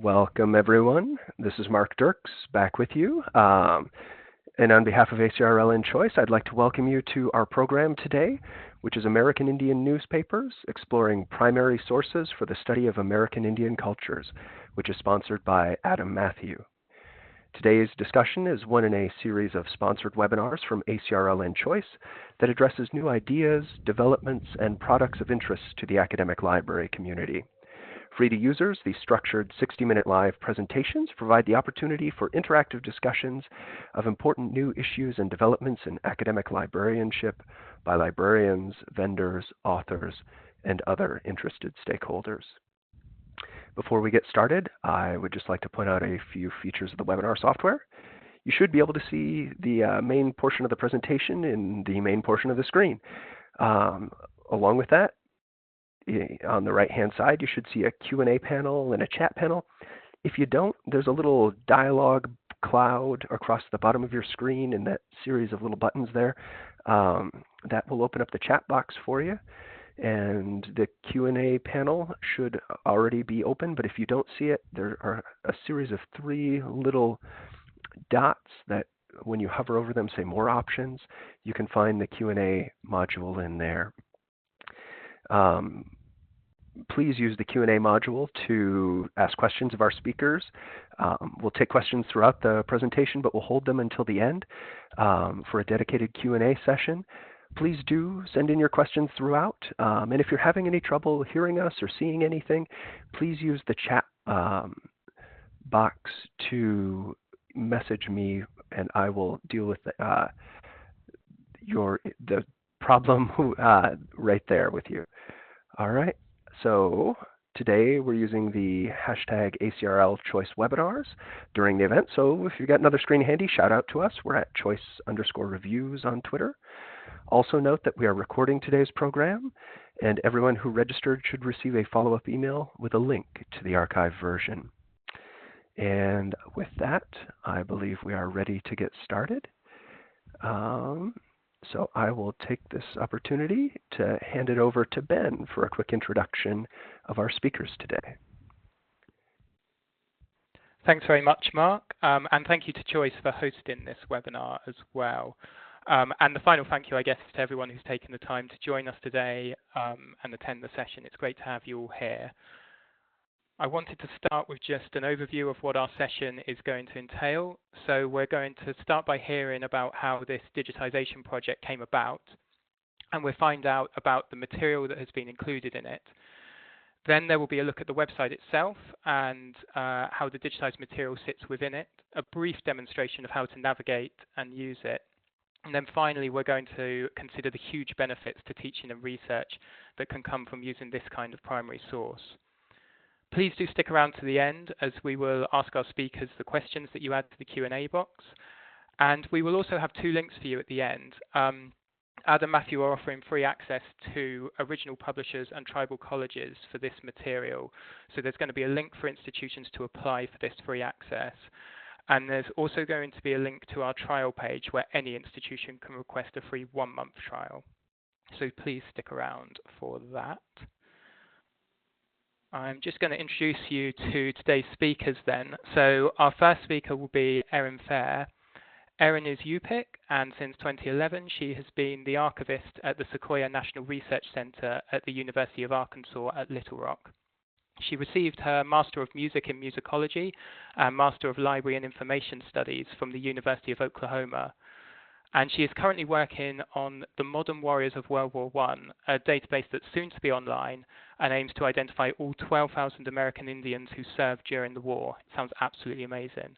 Welcome, everyone. This is Mark Dirks back with you. And on behalf of ACRL and Choice, I'd like to welcome you to our program today, which is American Indian Newspapers, Exploring Primary Sources for the Study of American Indian Cultures, which is sponsored by Adam Matthew. Today's discussion is one in a series of sponsored webinars from ACRL and Choice that addresses new ideas, developments, and products of interest to the academic library community. Free to users, these structured 60-minute live presentations provide the opportunity for interactive discussions of important new issues and developments in academic librarianship by librarians, vendors, authors, and other interested stakeholders. Before we get started, I would just like to point out a few features of the webinar software. You should be able to see the main portion of the presentation in the main portion of the screen. Along with that, on the right-hand side, you should see a Q&A panel and a chat panel. If you don't, there's a little dialogue cloud across the bottom of your screen and that series of little buttons there. That will open up the chat box for you. And the Q&A panel should already be open, but if you don't see it, there are a series of 3 little dots that when you hover over them say More Options. You can find the Q&A module in there. Please use the Q&A module to ask questions of our speakers. We'll take questions throughout the presentation, but we'll hold them until the end for a dedicated Q&A session. Please do send in your questions throughout. And if you're having any trouble hearing us or seeing anything, please use the chat box to message me, and I will deal with the problem right there with you. All right, so today we're using the hashtag ACRL Choice Webinars during the event. So if you've got another screen handy, shout out to us. We're at choice_reviews on Twitter. Also note that we are recording today's program, and everyone who registered should receive a follow-up email with a link to the archived version. And with that, I believe we are ready to get started. So I will take this opportunity to hand it over to Ben for a quick introduction of our speakers today. Thanks very much, Mark, and thank you to Choice for hosting this webinar as well. And the final thank you, I guess, to everyone who's taken the time to join us today and attend the session. It's great to have you all here. I wanted to start with just an overview of what our session is going to entail. So we're going to start by hearing about how this digitization project came about, and we'll find out about the material that has been included in it. Then there will be a look at the website itself and how the digitized material sits within it, a brief demonstration of how to navigate and use it. And then finally, we're going to consider the huge benefits to teaching and research that can come from using this kind of primary source. Please do stick around to the end, as we will ask our speakers the questions that you add to the Q&A box. And we will also have 2 links for you at the end. Adam and Matthew are offering free access to original publishers and tribal colleges for this material. So there's going to be a link for institutions to apply for this free access. And there's also going to be a link to our trial page where any institution can request a free 1-month trial. So please stick around for that. I'm just going to introduce you to today's speakers then. So our first speaker will be Erin Fehr. Erin is UPIC, and since 2011 she has been the archivist at the Sequoyah National Research Center at the University of Arkansas at Little Rock. She received her Master of Music in Musicology and Master of Library and Information Studies from the University of Oklahoma. And she is currently working on the Modern Warriors of World War I, a database that's soon to be online and aims to identify all 12,000 American Indians who served during the war. It sounds absolutely amazing.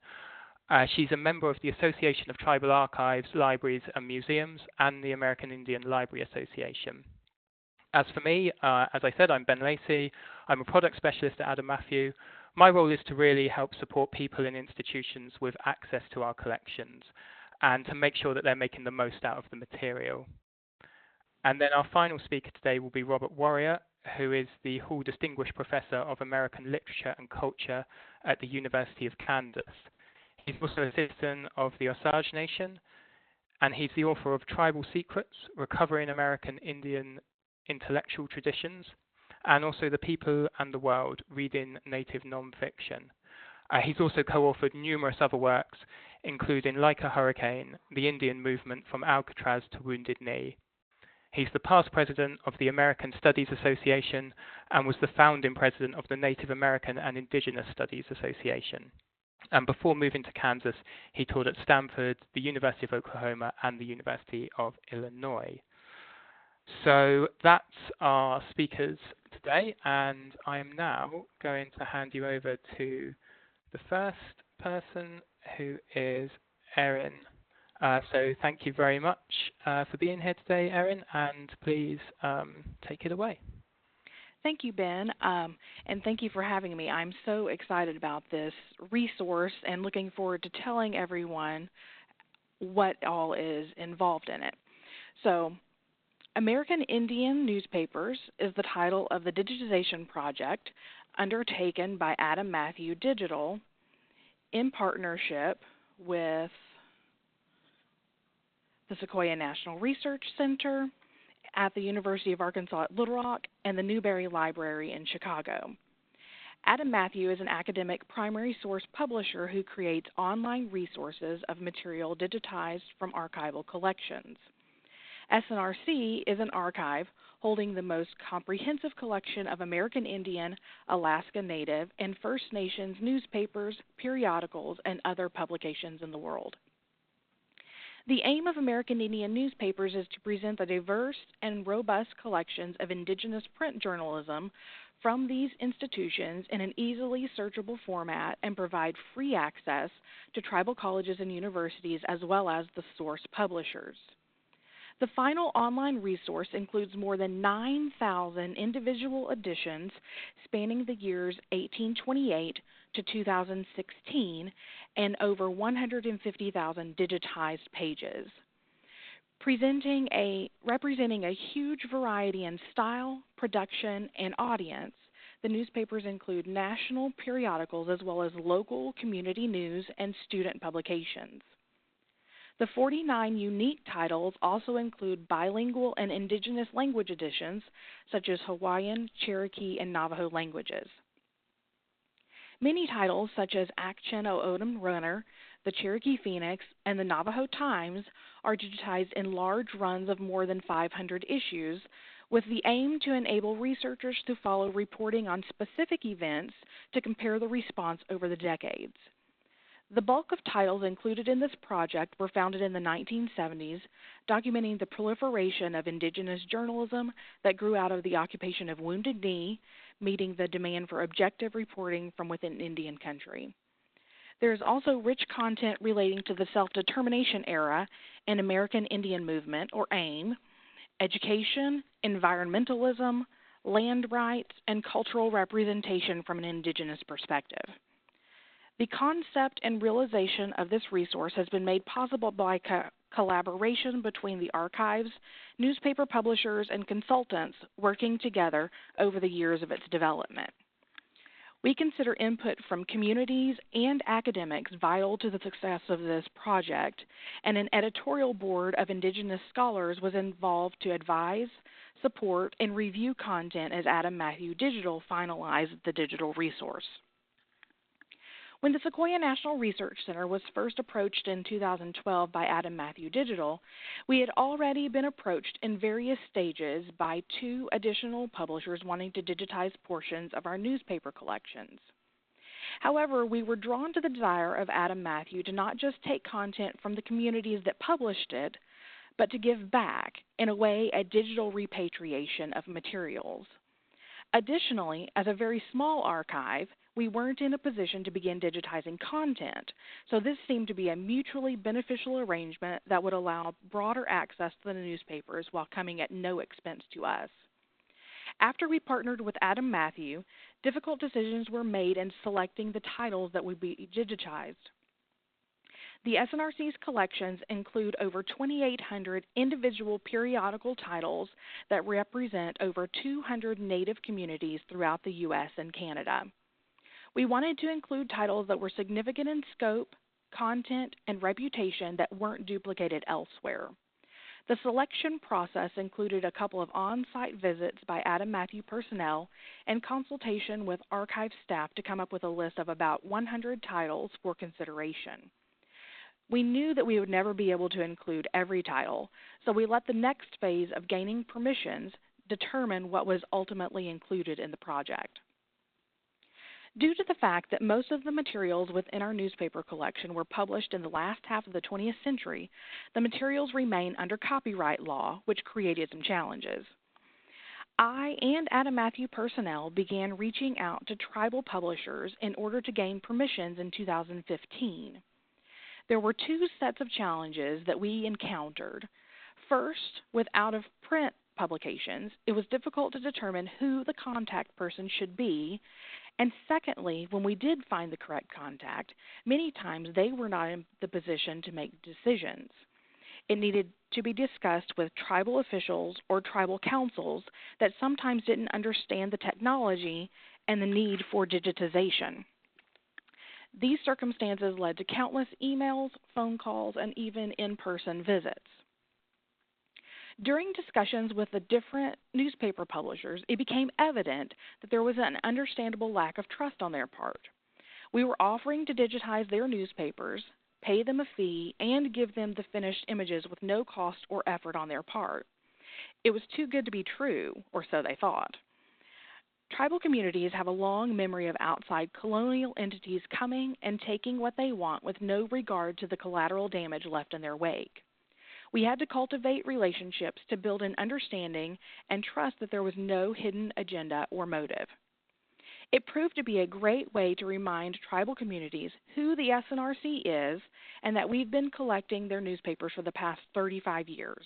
She's a member of the Association of Tribal Archives, Libraries and Museums and the American Indian Library Association. As for me, as I said, I'm Ben Lacey. I'm a product specialist at Adam Matthew. My role is to really help support people and institutions with access to our collections and to make sure that they're making the most out of the material. And then our final speaker today will be Robert Warrior, who is the Hall Distinguished Professor of American Literature and Culture at the University of Kansas. He's also a citizen of the Osage Nation, and he's the author of Tribal Secrets, Recovering American Indian Intellectual Traditions, and also The People and the World, Reading Native Nonfiction. He's also co-authored numerous other works, including Like a Hurricane, The Indian Movement from Alcatraz to Wounded Knee. He's the past president of the American Studies Association and was the founding president of the Native American and Indigenous Studies Association. And before moving to Kansas, he taught at Stanford, the University of Oklahoma, and the University of Illinois. So that's our speakers today, and I am now going to hand you over to the first person, who is Erin. So thank you very much for being here today, Erin, and please take it away. Thank you, Ben, and thank you for having me. I'm so excited about this resource and looking forward to telling everyone what all is involved in it. So, American Indian Newspapers is the title of the digitization project undertaken by Adam Matthew Digital in partnership with the Sequoyah National Research Center at the University of Arkansas at Little Rock and the Newberry Library in Chicago. Adam Matthew is an academic primary source publisher who creates online resources of material digitized from archival collections. SNRC is an archive holding the most comprehensive collection of American Indian, Alaska Native, and First Nations newspapers, periodicals, and other publications in the world. The aim of American Indian newspapers is to present the diverse and robust collections of indigenous print journalism from these institutions in an easily searchable format and provide free access to tribal colleges and universities as well as the source publishers. The final online resource includes more than 9,000 individual editions spanning the years 1828 to 2016 and over 150,000 digitized pages. Representing a huge variety in style, production, and audience, the newspapers include national periodicals as well as local community news and student publications. The 49 unique titles also include bilingual and indigenous language editions, such as Hawaiian, Cherokee, and Navajo languages. Many titles, such as Action O Odom Runner, the Cherokee Phoenix, and the Navajo Times, are digitized in large runs of more than 500 issues, with the aim to enable researchers to follow reporting on specific events to compare the response over the decades. The bulk of titles included in this project were founded in the 1970s, documenting the proliferation of indigenous journalism that grew out of the occupation of Wounded Knee, meeting the demand for objective reporting from within Indian country. There is also rich content relating to the self-determination era and American Indian Movement, or AIM, education, environmentalism, land rights, and cultural representation from an indigenous perspective. The concept and realization of this resource has been made possible by collaboration between the archives, newspaper publishers, and consultants working together over the years of its development. We consider input from communities and academics vital to the success of this project, and an editorial board of Indigenous scholars was involved to advise, support, and review content as Adam Matthew Digital finalized the digital resource. When the Sequoyah National Research Center was first approached in 2012 by Adam Matthew Digital, we had already been approached in various stages by 2 additional publishers wanting to digitize portions of our newspaper collections. However, we were drawn to the desire of Adam Matthew to not just take content from the communities that published it, but to give back, in a way, a digital repatriation of materials. Additionally, as a very small archive, we weren't in a position to begin digitizing content, so this seemed to be a mutually beneficial arrangement that would allow broader access to the newspapers while coming at no expense to us. After we partnered with Adam Matthew, difficult decisions were made in selecting the titles that would be digitized. The SNRC's collections include over 2,800 individual periodical titles that represent over 200 Native communities throughout the U.S. and Canada. We wanted to include titles that were significant in scope, content, and reputation that weren't duplicated elsewhere. The selection process included a couple of on-site visits by Adam Matthew personnel and consultation with archive staff to come up with a list of about 100 titles for consideration. We knew that we would never be able to include every title, so we let the next phase of gaining permissions determine what was ultimately included in the project. Due to the fact that most of the materials within our newspaper collection were published in the last half of the 20th century, the materials remain under copyright law, which created some challenges. I and Adam Matthew personnel began reaching out to tribal publishers in order to gain permissions in 2015. There were two sets of challenges that we encountered. First, with out-of-print publications, it was difficult to determine who the contact person should be. And secondly, when we did find the correct contact, many times they were not in the position to make decisions. It needed to be discussed with tribal officials or tribal councils that sometimes didn't understand the technology and the need for digitization. These circumstances led to countless emails, phone calls, and even in-person visits. During discussions with the different newspaper publishers, it became evident that there was an understandable lack of trust on their part. We were offering to digitize their newspapers, pay them a fee, and give them the finished images with no cost or effort on their part. It was too good to be true, or so they thought. Tribal communities have a long memory of outside colonial entities coming and taking what they want with no regard to the collateral damage left in their wake. We had to cultivate relationships to build an understanding and trust that there was no hidden agenda or motive. It proved to be a great way to remind tribal communities who the SNRC is and that we've been collecting their newspapers for the past 35 years.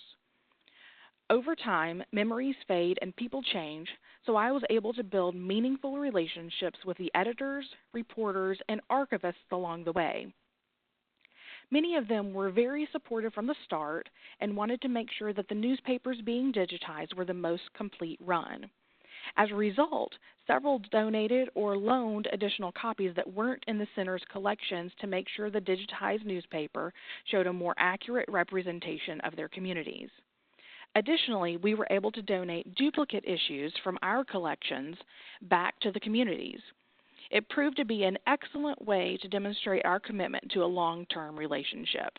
Over time, memories fade and people change, so I was able to build meaningful relationships with the editors, reporters, and archivists along the way. Many of them were very supportive from the start and wanted to make sure that the newspapers being digitized were the most complete run. As a result, several donated or loaned additional copies that weren't in the center's collections to make sure the digitized newspaper showed a more accurate representation of their communities. Additionally, we were able to donate duplicate issues from our collections back to the communities. It proved to be an excellent way to demonstrate our commitment to a long-term relationship.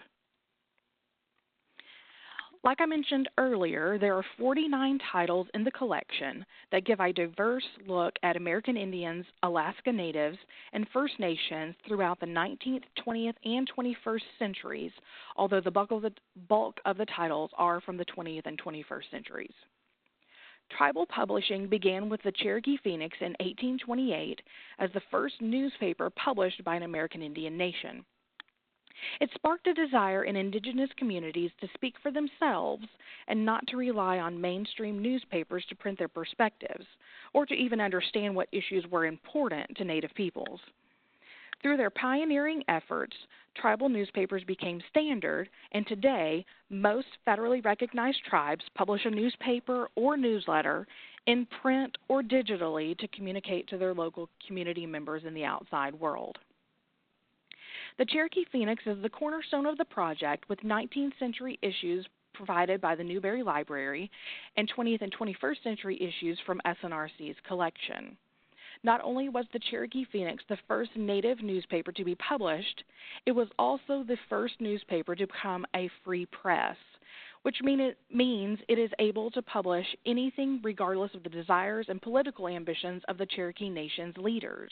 Like I mentioned earlier, there are 49 titles in the collection that give a diverse look at American Indians, Alaska Natives, and First Nations throughout the 19th, 20th, and 21st centuries, although the bulk of the titles are from the 20th and 21st centuries. Tribal publishing began with the Cherokee Phoenix in 1828 as the first newspaper published by an American Indian nation. It sparked a desire in indigenous communities to speak for themselves and not to rely on mainstream newspapers to print their perspectives or to even understand what issues were important to Native peoples. Through their pioneering efforts, tribal newspapers became standard, and today most federally recognized tribes publish a newspaper or newsletter in print or digitally to communicate to their local community members in the outside world. The Cherokee Phoenix is the cornerstone of the project, with 19th century issues provided by the Newberry Library and 20th and 21st century issues from SNRC's collection. Not only was the Cherokee Phoenix the first Native newspaper to be published, it was also the first newspaper to become a free press, which means it is able to publish anything regardless of the desires and political ambitions of the Cherokee Nation's leaders.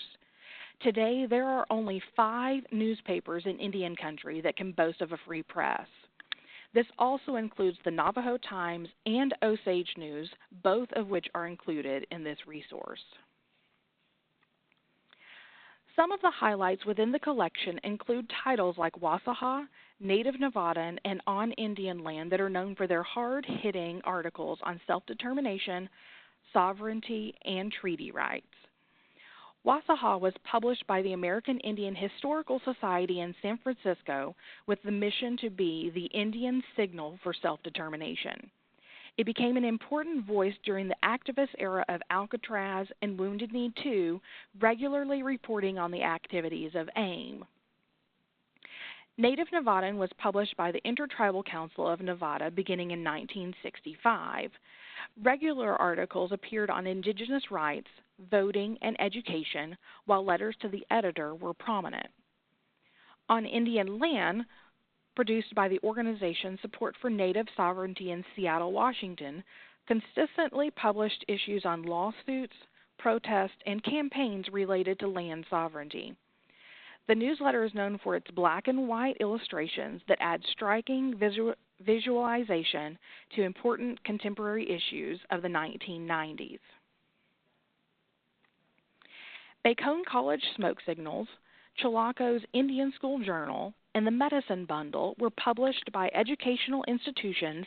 Today, there are only 5 newspapers in Indian country that can boast of a free press. This also includes the Navajo Times and Osage News, both of which are included in this resource. Some of the highlights within the collection include titles like Wasaha, Native Nevadan, and On Indian Land that are known for their hard-hitting articles on self-determination, sovereignty, and treaty rights. Wasaha was published by the American Indian Historical Society in San Francisco with the mission to be the Indian signal for self-determination. It became an important voice during the activist era of Alcatraz and Wounded Knee II, regularly reporting on the activities of AIM. Native Nevadan was published by the Intertribal Council of Nevada beginning in 1965. Regular articles appeared on indigenous rights, voting, and education, while letters to the editor were prominent. On Indian Land, produced by the organization Support for Native Sovereignty in Seattle, Washington, consistently published issues on lawsuits, protests, and campaigns related to land sovereignty. The newsletter is known for its black and white illustrations that add striking visualization to important contemporary issues of the 1990s. Bacone College Smoke Signals, Chilocco's Indian School Journal, and the Medicine Bundle were published by educational institutions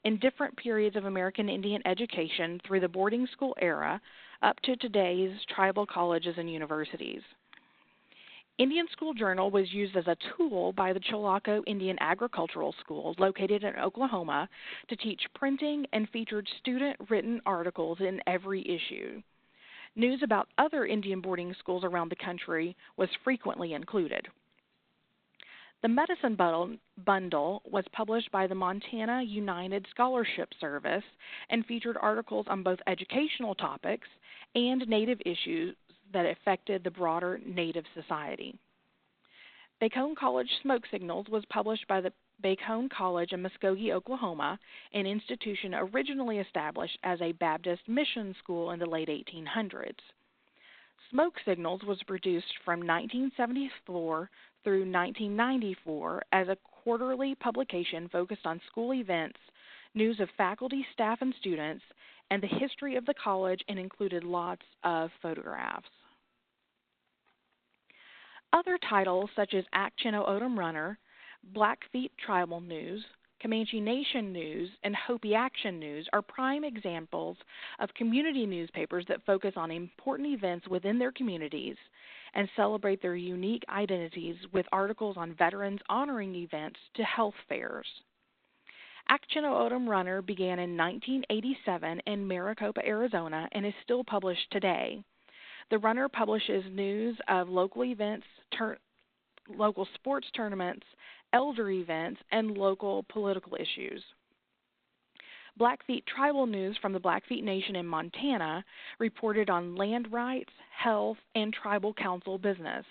in different periods of American Indian education through the boarding school era up to today's tribal colleges and universities. Indian School Journal was used as a tool by the Chilocco Indian Agricultural School located in Oklahoma to teach printing and featured student-written articles in every issue. News about other Indian boarding schools around the country was frequently included. The Medicine Bundle was published by the Montana United Scholarship Service and featured articles on both educational topics and Native issues that affected the broader Native society. Bacone College Smoke Signals was published by the Bacone College in Muskogee, Oklahoma, an institution originally established as a Baptist mission school in the late 1800s. Smoke Signals was produced from 1974 through 1994 as a quarterly publication focused on school events, news of faculty, staff, and students, and the history of the college, and included lots of photographs. Other titles such as Akchino Odom Runner, Blackfeet Tribal News, Comanche Nation News, and Hopi Action News are prime examples of community newspapers that focus on important events within their communities and celebrate their unique identities with articles on veterans honoring events to health fairs. Akchino Odom Runner began in 1987 in Maricopa, Arizona, and is still published today. The Runner publishes news of local events, local sports tournaments, elder events, and local political issues. Blackfeet Tribal News from the Blackfeet Nation in Montana reported on land rights, health, and tribal council business.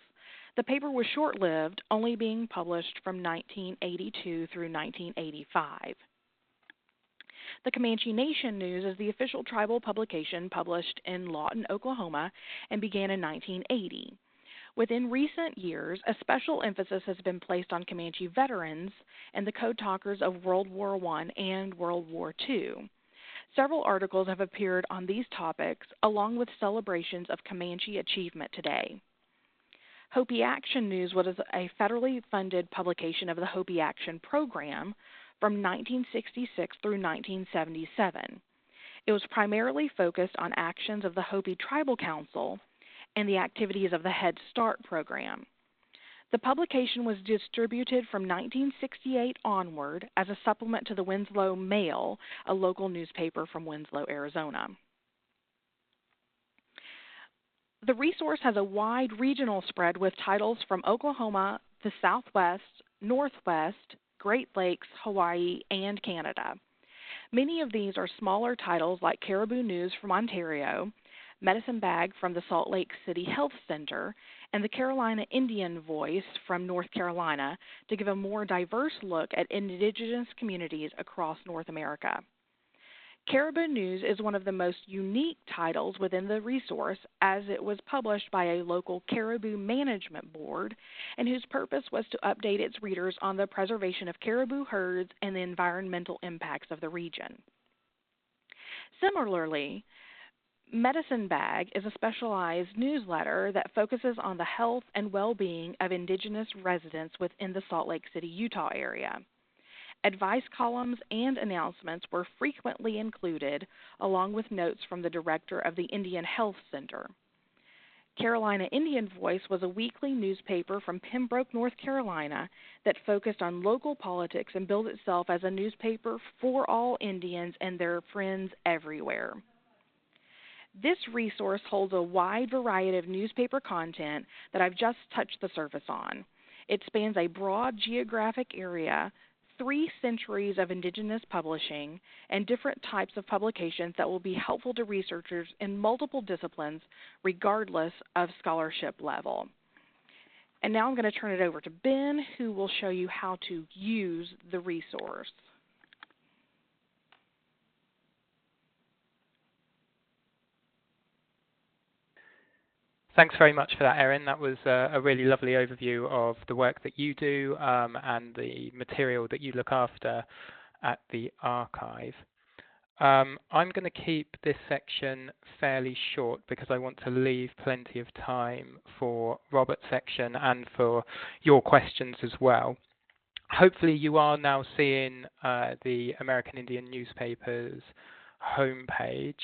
The paper was short-lived, only being published from 1982 through 1985. The Comanche Nation News is the official tribal publication published in Lawton, Oklahoma, and began in 1980. Within recent years, a special emphasis has been placed on Comanche veterans and the code talkers of World War I and World War II. Several articles have appeared on these topics, along with celebrations of Comanche achievement today. Hopi Action News was a federally funded publication of the Hopi Action Program from 1966 through 1977. It was primarily focused on actions of the Hopi Tribal Council and the activities of the Head Start program. The publication was distributed from 1968 onward as a supplement to the Winslow Mail, a local newspaper from Winslow, Arizona. The resource has a wide regional spread with titles from Oklahoma, the Southwest, Northwest, Great Lakes, Hawaii, and Canada. Many of these are smaller titles like Caribou News from Ontario, Medicine Bag from the Salt Lake City Health Center, and the Carolina Indian Voice from North Carolina to give a more diverse look at indigenous communities across North America. Caribou News is one of the most unique titles within the resource, as it was published by a local caribou management board and whose purpose was to update its readers on the preservation of caribou herds and the environmental impacts of the region. Similarly, Medicine Bag is a specialized newsletter that focuses on the health and well-being of indigenous residents within the Salt Lake City, Utah area. Advice columns and announcements were frequently included, along with notes from the director of the Indian Health Center. Carolina Indian Voice was a weekly newspaper from Pembroke, North Carolina that focused on local politics and billed itself as a newspaper for all Indians and their friends everywhere. This resource holds a wide variety of newspaper content that I've just touched the surface on. It spans a broad geographic area, 3 centuries of Indigenous publishing, and different types of publications that will be helpful to researchers in multiple disciplines, regardless of scholarship level. And now I'm going to turn it over to Ben, who will show you how to use the resource. Thanks very much for that, Erin. That was a really lovely overview of the work that you do and the material that you look after at the archive. I'm going to keep this section fairly short because I want to leave plenty of time for Robert's section and for your questions as well. Hopefully you are now seeing the American Indian Newspapers homepage.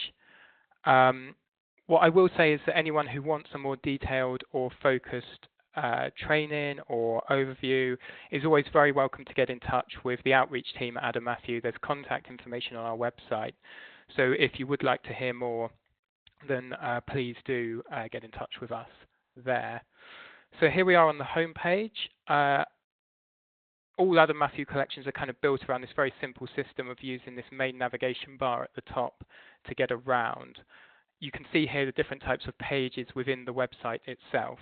What I will say is that anyone who wants a more detailed or focused training or overview is always very welcome to get in touch with the outreach team at Adam Matthew. There's contact information on our website. So if you would like to hear more, then please do get in touch with us there. So here we are on the homepage. All Adam Matthew collections are kind of built around this very simple system of using this main navigation bar at the top to get around. You can see here the different types of pages within the website itself.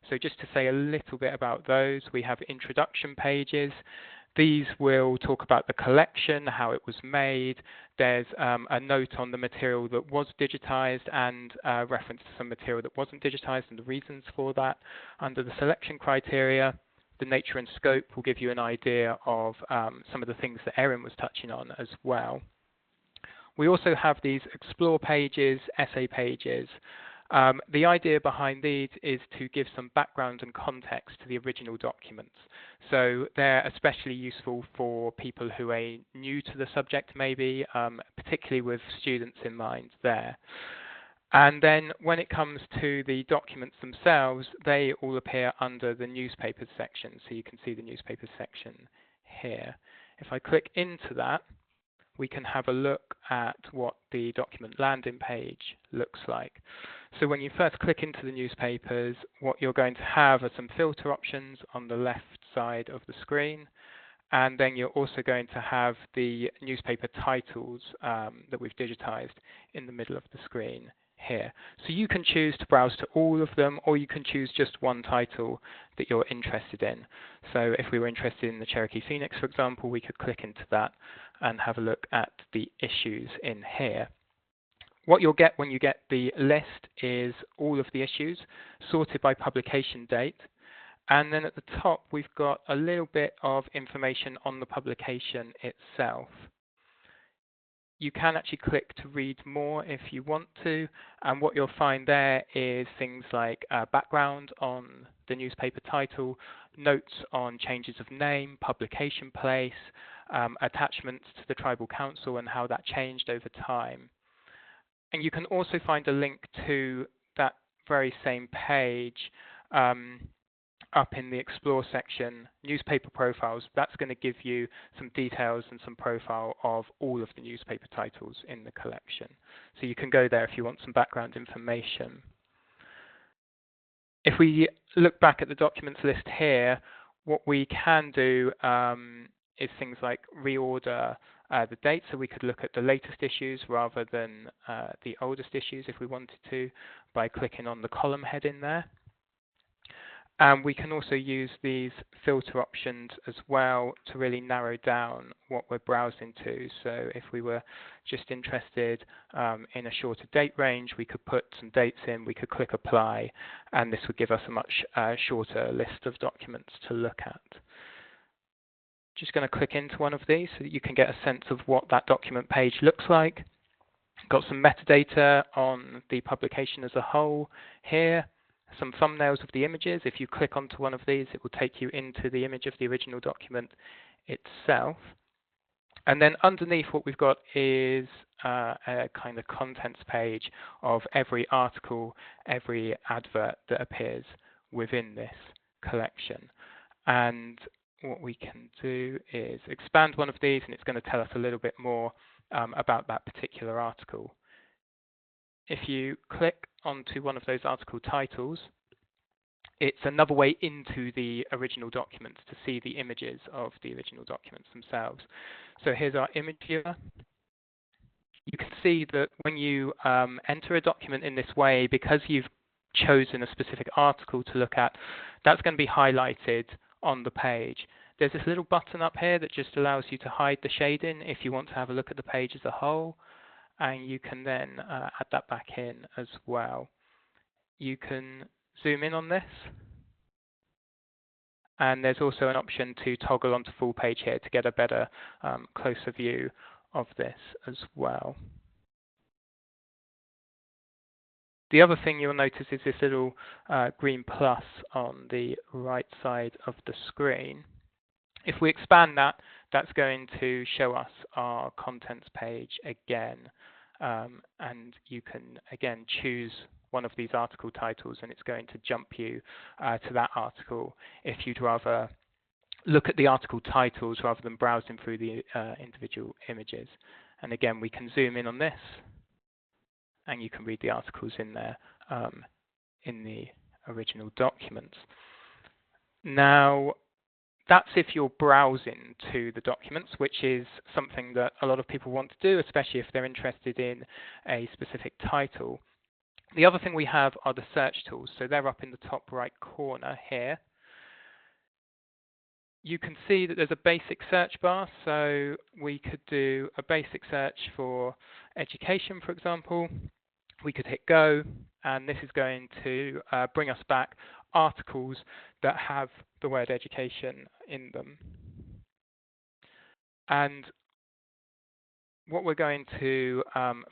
So just to say a little bit about those, we have introduction pages. These will talk about the collection, how it was made. There's a note on the material that was digitized and reference to some material that wasn't digitized and the reasons for that. Under the selection criteria, the nature and scope will give you an idea of some of the things that Erin was touching on as well. We also have these explore pages, essay pages. The idea behind these is to give some background and context to the original documents. So they're especially useful for people who are new to the subject maybe, particularly with students in mind there. And then when it comes to the documents themselves, they all appear under the newspapers section. So you can see the newspapers section here. If I click into that, we can have a look at what the document landing page looks like. So when you first click into the newspapers, what you're going to have are some filter options on the left side of the screen. And then you're also going to have the newspaper titles that we've digitized in the middle of the screen here. So you can choose to browse to all of them, or you can choose just one title that you're interested in. So if we were interested in the Cherokee Phoenix, for example, we could click into that and have a look at the issues in here. What you'll get when you get the list is all of the issues sorted by publication date. And then at the top, we've got a little bit of information on the publication itself. You can actually click to read more if you want to, and what you'll find there is things like background on the newspaper title, notes on changes of name, publication place, attachments to the tribal council and how that changed over time. And you can also find a link to that very same page up in the Explore section, newspaper profiles. That's going to give you some details and some profile of all of the newspaper titles in the collection. So you can go there if you want some background information. If we look back at the documents list here, what we can do is things like reorder the date, so we could look at the latest issues rather than the oldest issues if we wanted to by clicking on the column heading there. And we can also use these filter options as well to really narrow down what we're browsing to. So if we were just interested in a shorter date range, we could put some dates in, we could click apply, and this would give us a much shorter list of documents to look at. Just going to click into one of these so that you can get a sense of what that document page looks like. Got some metadata on the publication as a whole here. Some thumbnails of the images. If you click onto one of these, it will take you into the image of the original document itself. And then underneath what we've got is a kind of contents page of every article, every advert that appears within this collection. And what we can do is expand one of these, and it's going to tell us a little bit more about that particular article. If you click onto one of those article titles, it's another way into the original documents to see the images of the original documents themselves. So here's our image viewer. You can see that when you enter a document in this way, because you've chosen a specific article to look at, that's going to be highlighted on the page. There's this little button up here that just allows you to hide the shading if you want to have a look at the page as a whole, and you can then add that back in as well. You can zoom in on this, and there's also an option to toggle onto full page here to get a better, closer view of this as well. The other thing you'll notice is this little green plus on the right side of the screen. If we expand that, that's going to show us our contents page again. And you can, again, choose one of these article titles, and it's going to jump you to that article if you'd rather look at the article titles rather than browsing through the individual images. And again, we can zoom in on this, and you can read the articles in there in the original documents. Now, that's if you're browsing to the documents, which is something that a lot of people want to do, especially if they're interested in a specific title. The other thing we have are the search tools. So they're up in the top right corner here. You can see that there's a basic search bar. So we could do a basic search for education, for example. We could hit go, and this is going to bring us back articles that have the word education in them. And what we're going to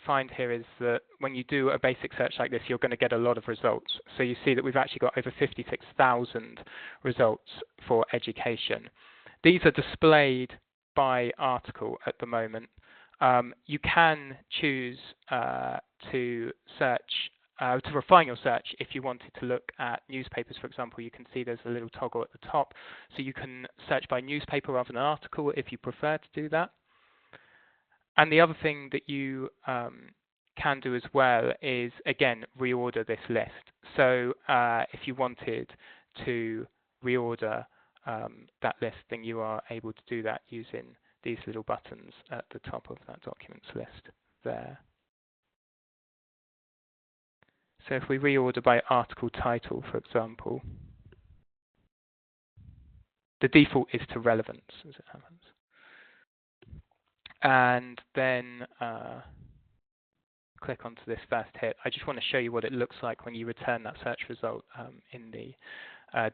find here is that when you do a basic search like this, you're going to get a lot of results. So you see that we've actually got over 56,000 results for education. These are displayed by article at the moment. You can choose to search, to refine your search if you wanted to look at newspapers, for example. You can see there's a little toggle at the top. So you can search by newspaper rather than article if you prefer to do that. And the other thing that you can do as well is, again, reorder this list. So if you wanted to reorder that list, then you are able to do that using these little buttons at the top of that documents list there. So if we reorder by article title, for example, the default is to relevance, as it happens. And then click onto this first hit. I just want to show you what it looks like when you return that search result in the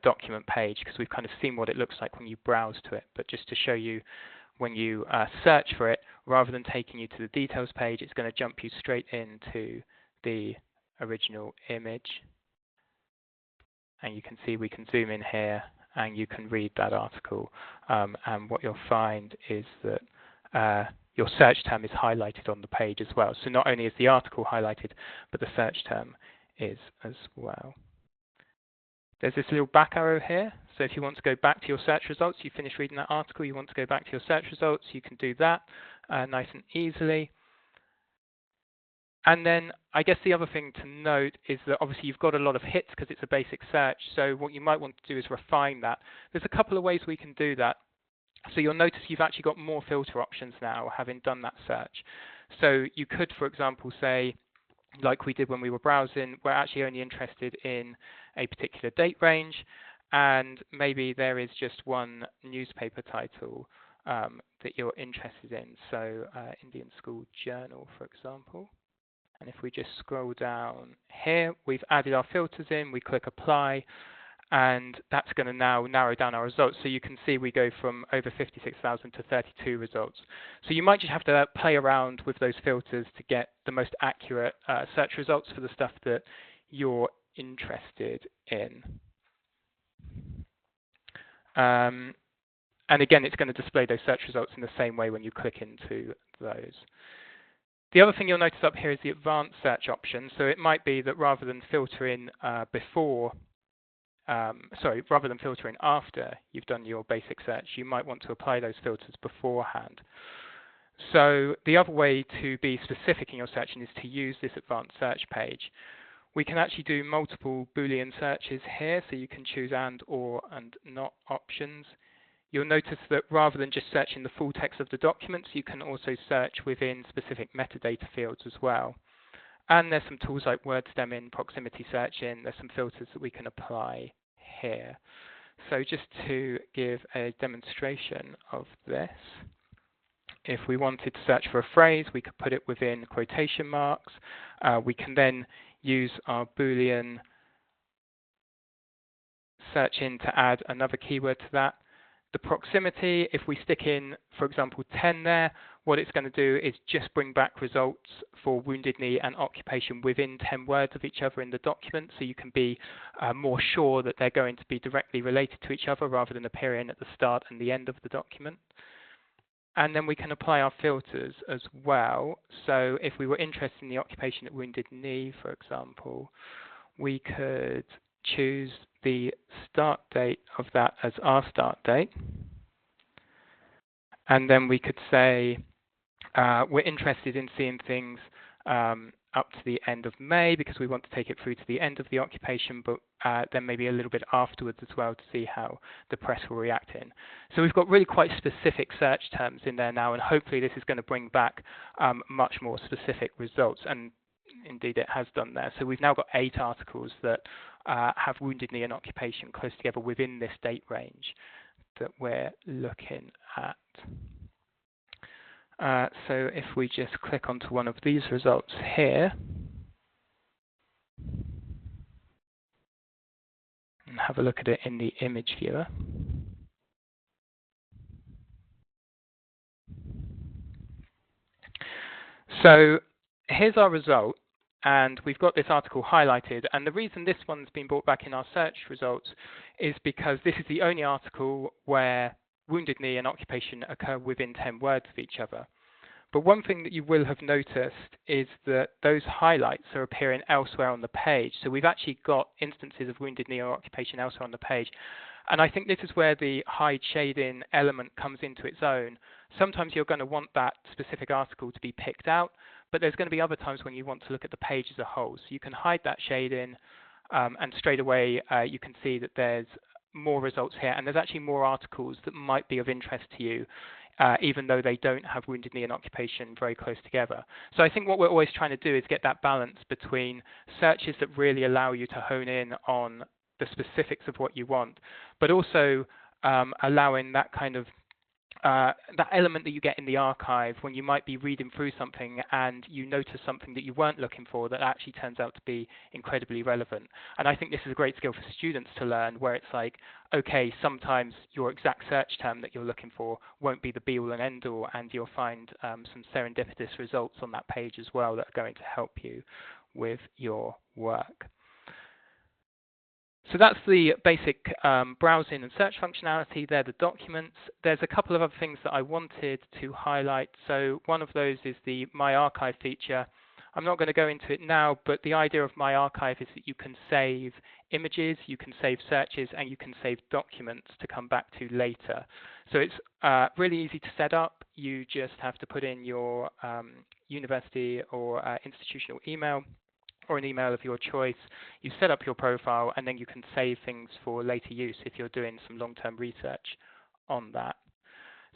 document page, because we've kind of seen what it looks like when you browse to it. But just to show you, when you search for it, rather than taking you to the details page, it's going to jump you straight into the original image. And you can see we can zoom in here, and you can read that article. And what you'll find is that your search term is highlighted on the page as well. So not only is the article highlighted, but the search term is as well. There's this little back arrow here. So if you want to go back to your search results, you finish reading that article, you want to go back to your search results, you can do that nice and easily. And then I guess the other thing to note is that obviously you've got a lot of hits because it's a basic search. So what you might want to do is refine that. There's a couple of ways we can do that. So you'll notice you've actually got more filter options now, having done that search. So you could, for example, say, like we did when we were browsing, we're actually only interested in a particular date range, and maybe there is just one newspaper title that you're interested in. So Indian School Journal, for example. And if we just scroll down here, we've added our filters in, we click apply, and that's going to now narrow down our results. So you can see we go from over 56,000 to 32 results. So you might just have to play around with those filters to get the most accurate search results for the stuff that you're interested in. And again, it's going to display those search results in the same way when you click into those. The other thing you'll notice up here is the advanced search option. So it might be that rather than filtering rather than filtering after you've done your basic search, you might want to apply those filters beforehand. So the other way to be specific in your searching is to use this advanced search page. We can actually do multiple Boolean searches here, so you can choose and, or, and not options. You'll notice that rather than just searching the full text of the documents, you can also search within specific metadata fields as well. And there's some tools like word stemming, proximity searching. There's some filters that we can apply here. So just to give a demonstration of this, if we wanted to search for a phrase, we could put it within quotation marks. We can then use our Boolean search in to add another keyword to that. The proximity, if we stick in, for example, 10 there, what it's going to do is just bring back results for Wounded Knee and occupation within 10 words of each other in the document, so you can be more sure that they're going to be directly related to each other rather than appearing at the start and the end of the document. And then we can apply our filters as well. So if we were interested in the occupation at Wounded Knee, for example, we could choose the start date of that as our start date. And then we could say we're interested in seeing things up to the end of May because we want to take it through to the end of the occupation, but then maybe a little bit afterwards as well to see how the press will react in. So we've got really quite specific search terms in there now, and hopefully this is going to bring back much more specific results, and indeed it has done there. So we've now got 8 articles that have Wounded Knee and occupation close together within this date range that we're looking at. So if we just click onto one of these results here and have a look at it in the image viewer. So here's our result, and we've got this article highlighted, and the reason this one's been brought back in our search results is because this is the only article where Wounded Knee and occupation occur within 10 words of each other. But one thing that you will have noticed is that those highlights are appearing elsewhere on the page. So we've actually got instances of Wounded Knee or occupation elsewhere on the page. And I think this is where the hide shading element comes into its own. Sometimes you're going to want that specific article to be picked out, but there's going to be other times when you want to look at the page as a whole. So you can hide that shading, and straight away you can see that there's more results here, and there's actually more articles that might be of interest to you, even though they don't have Wounded Knee and occupation very close together. So I think what we're always trying to do is get that balance between searches that really allow you to hone in on the specifics of what you want, but also allowing that kind of that element that you get in the archive when you might be reading through something and you notice something that you weren't looking for that actually turns out to be incredibly relevant. And I think this is a great skill for students to learn, where it's like, okay, sometimes your exact search term that you're looking for won't be the be-all and end-all, and you'll find some serendipitous results on that page as well that are going to help you with your work. So that's the basic browsing and search functionality. They're the documents. There's a couple of other things that I wanted to highlight. So one of those is the My Archive feature. I'm not going to go into it now, but the idea of My Archive is that you can save images, you can save searches, and you can save documents to come back to later. So it's really easy to set up. You just have to put in your university or institutional email, or an email of your choice. You set up your profile, and then you can save things for later use if you're doing some long-term research on that.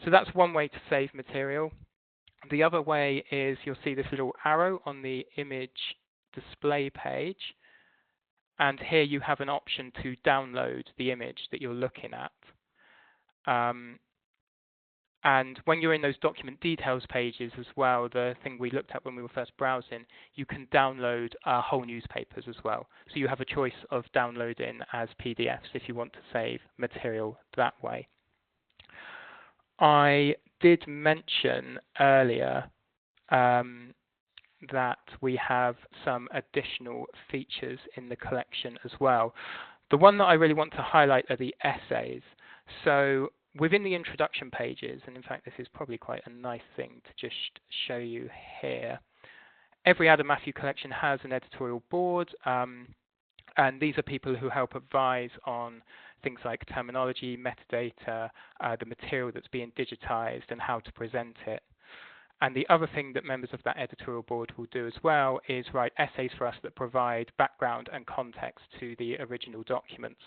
So that's one way to save material. The other way is you'll see this little arrow on the image display page, and here you have an option to download the image that you're looking at. And when you're in those document details pages as well, the thing we looked at when we were first browsing, you can download whole newspapers as well. So you have a choice of downloading as PDFs if you want to save material that way. I did mention earlier that we have some additional features in the collection as well. The one that I really want to highlight are the essays. So within the introduction pages, and in fact this is probably quite a nice thing to just show you here, every Adam Matthew collection has an editorial board, and these are people who help advise on things like terminology, metadata, the material that's being digitized, and how to present it. And the other thing that members of that editorial board will do as well is write essays for us that provide background and context to the original documents.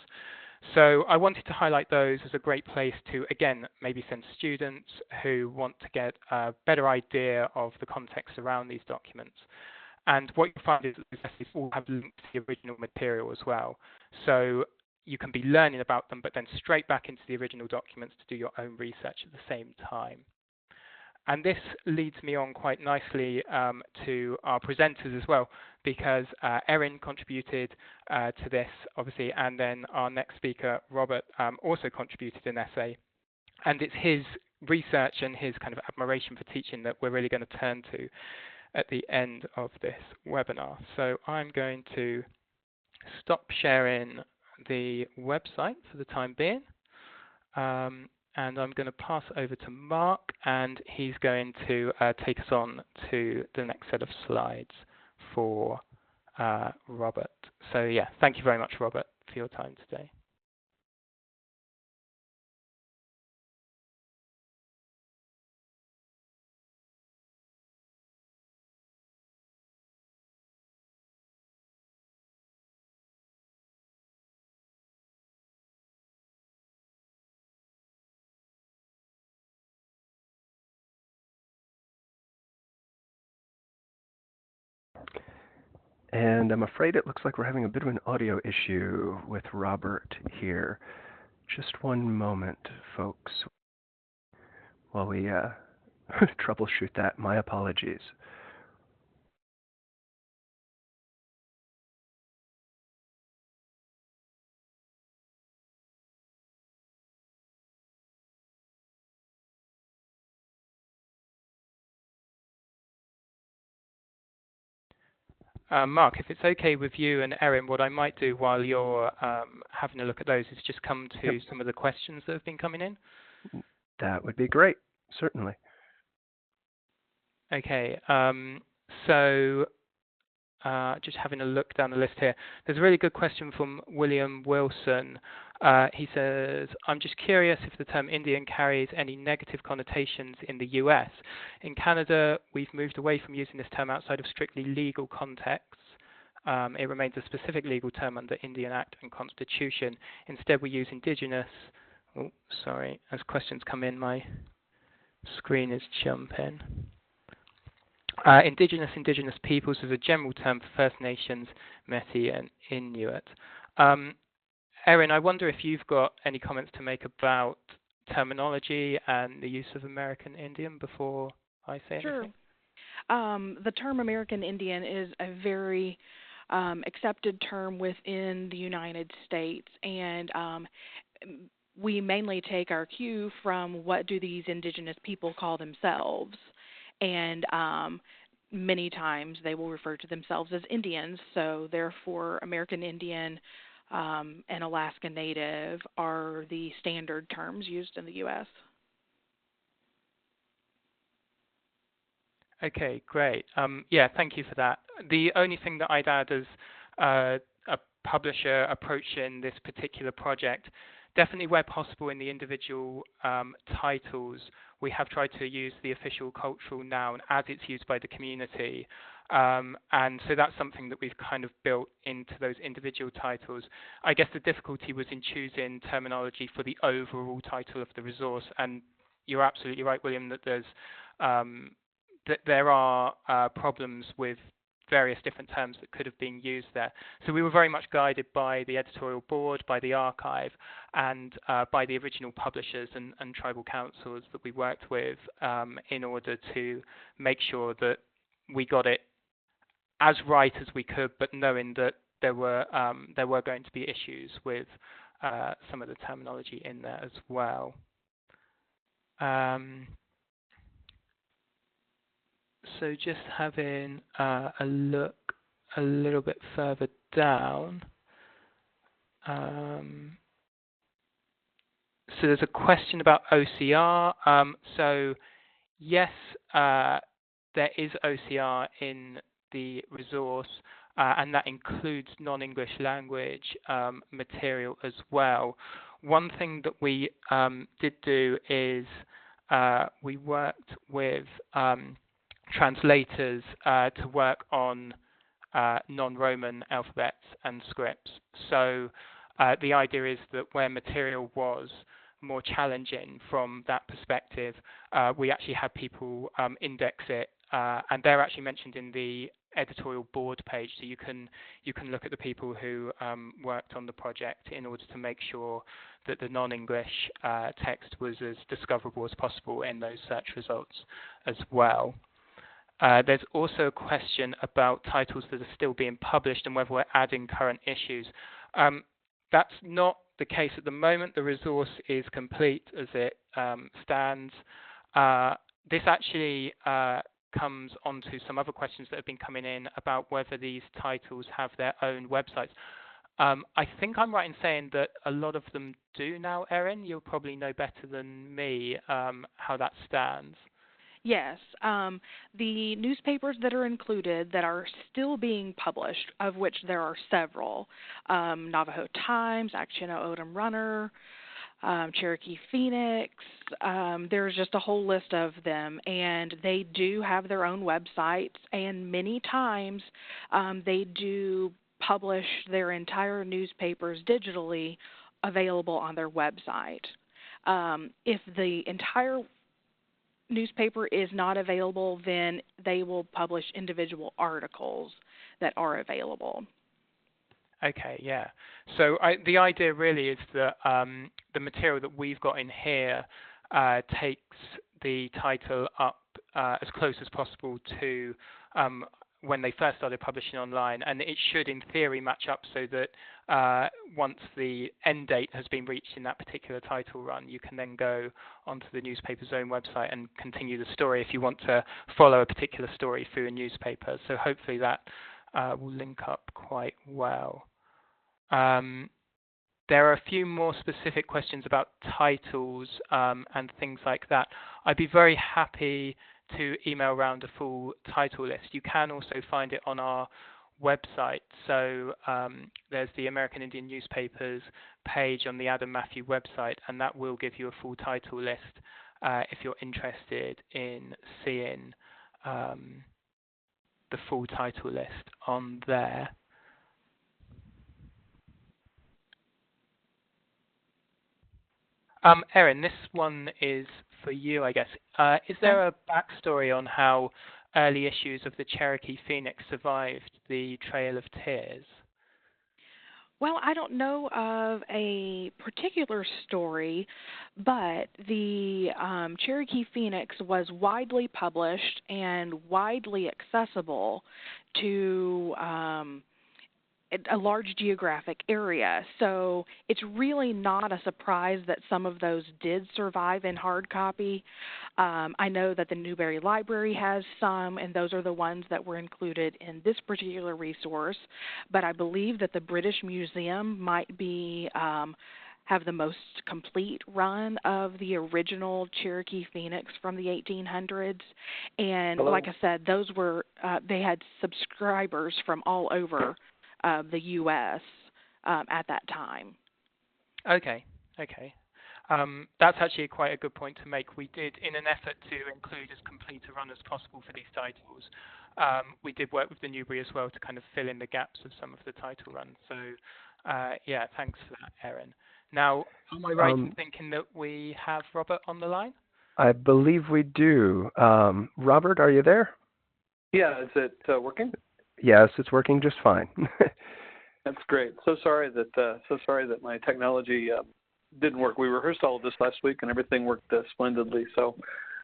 So I wanted to highlight those as a great place to, again, maybe send students who want to get a better idea of the context around these documents. And what you'll find is that these essays all have links to the original material as well. So you can be learning about them, but then straight back into the original documents to do your own research at the same time. And this leads me on quite nicely to our presenters as well, because Erin contributed to this, obviously, and then our next speaker, Robert, also contributed an essay. And it's his research and his kind of admiration for teaching that we're really going to turn to at the end of this webinar. So I'm going to stop sharing the website for the time being. And I'm going to pass over to Mark, and he's going to take us on to the next set of slides for Robert. So yeah, thank you very much, Robert, for your time today. And I'm afraid it looks like we're having a bit of an audio issue with Robert here. Just one moment, folks, while we troubleshoot that. My apologies. Mark, if it's okay with you and Erin, what I might do while you're having a look at those is just come to some of the questions that have been coming in. That would be great, certainly. Okay, so just having a look down the list here. There's a really good question from William Wilson. He says, I'm just curious if the term Indian carries any negative connotations in the US. In Canada, we've moved away from using this term outside of strictly legal contexts. It remains a specific legal term under Indian Act and Constitution. Instead, we use Indigenous. Oh, sorry, as questions come in, my screen is jumping. Indigenous peoples is a general term for First Nations, Métis, and Inuit. Erin, I wonder if you've got any comments to make about terminology and the use of American Indian before I say anything. Sure. The term American Indian is a very accepted term within the United States, and we mainly take our cue from what do these indigenous people call themselves. And many times they will refer to themselves as Indians, so therefore American Indian and Alaska Native are the standard terms used in the U.S. Okay, great. Yeah, thank you for that. The only thing that I'd add as a publisher approaching this particular project, definitely where possible in the individual titles, we have tried to use the official cultural noun as it's used by the community. And so that's something that we've kind of built into those individual titles. I guess the difficulty was in choosing terminology for the overall title of the resource. And you're absolutely right, William, that there are problems with various different terms that could have been used there. So we were very much guided by the editorial board, by the archive, and by the original publishers and tribal councils that we worked with in order to make sure that we got it as right as we could, but knowing that there were going to be issues with some of the terminology in there as well. So just having a look a little bit further down. So there's a question about OCR. So yes, there is OCR in the resource, and that includes non-English language material as well. One thing that we did do is we worked with translators to work on non-Roman alphabets and scripts. So the idea is that where material was more challenging from that perspective, we actually had people index it, and they're actually mentioned in the editorial board page, so you can look at the people who worked on the project in order to make sure that the non-English text was as discoverable as possible in those search results as well. There's also a question about titles that are still being published and whether we're adding current issues. That's not the case at the moment. The resource is complete as it stands. This actually comes onto some other questions that have been coming in about whether these titles have their own websites. I think I'm right in saying that a lot of them do now, Erin. You'll probably know better than me how that stands. Yes, the newspapers that are included that are still being published, of which there are several, Navajo Times, Actiono Odom Runner, Cherokee Phoenix, there's just a whole list of them, and they do have their own websites, and many times they do publish their entire newspapers digitally available on their website. If the entire newspaper is not available, then they will publish individual articles that are available. Okay, yeah. So the idea really is that the material that we've got in here takes the title up as close as possible to when they first started publishing online, and it should in theory match up so that once the end date has been reached in that particular title run, you can then go onto the newspaper's own website and continue the story if you want to follow a particular story through a newspaper. So hopefully that will link up quite well. There are a few more specific questions about titles and things like that. I'd be very happy to email around a full title list. You can also find it on our website. So there's the American Indian Newspapers page on the Adam Matthew website, and that will give you a full title list if you're interested in seeing the full title list on there. Erin, this one is for you, I guess. Is there a backstory on how early issues of the Cherokee Phoenix survived the Trail of Tears? Well, I don't know of a particular story, but the Cherokee Phoenix was widely published and widely accessible to a large geographic area. So it's really not a surprise that some of those did survive in hard copy. I know that the Newberry Library has some, and those are the ones that were included in this particular resource. But I believe that the British Museum might be have the most complete run of the original Cherokee Phoenix from the 1800s. And like I said, those were they had subscribers from all over the U.S. At that time. Okay. That's actually quite a good point to make. We did, in an effort to include as complete a run as possible for these titles, we did work with the Newberry as well to kind of fill in the gaps of some of the title runs. So, yeah, thanks for that, Erin. Now, am I right in thinking that we have Robert on the line? I believe we do. Robert, are you there? Yeah, is it working? Yes, it's working just fine. That's great. So sorry that my technology didn't work. We rehearsed all of this last week, and everything worked splendidly. So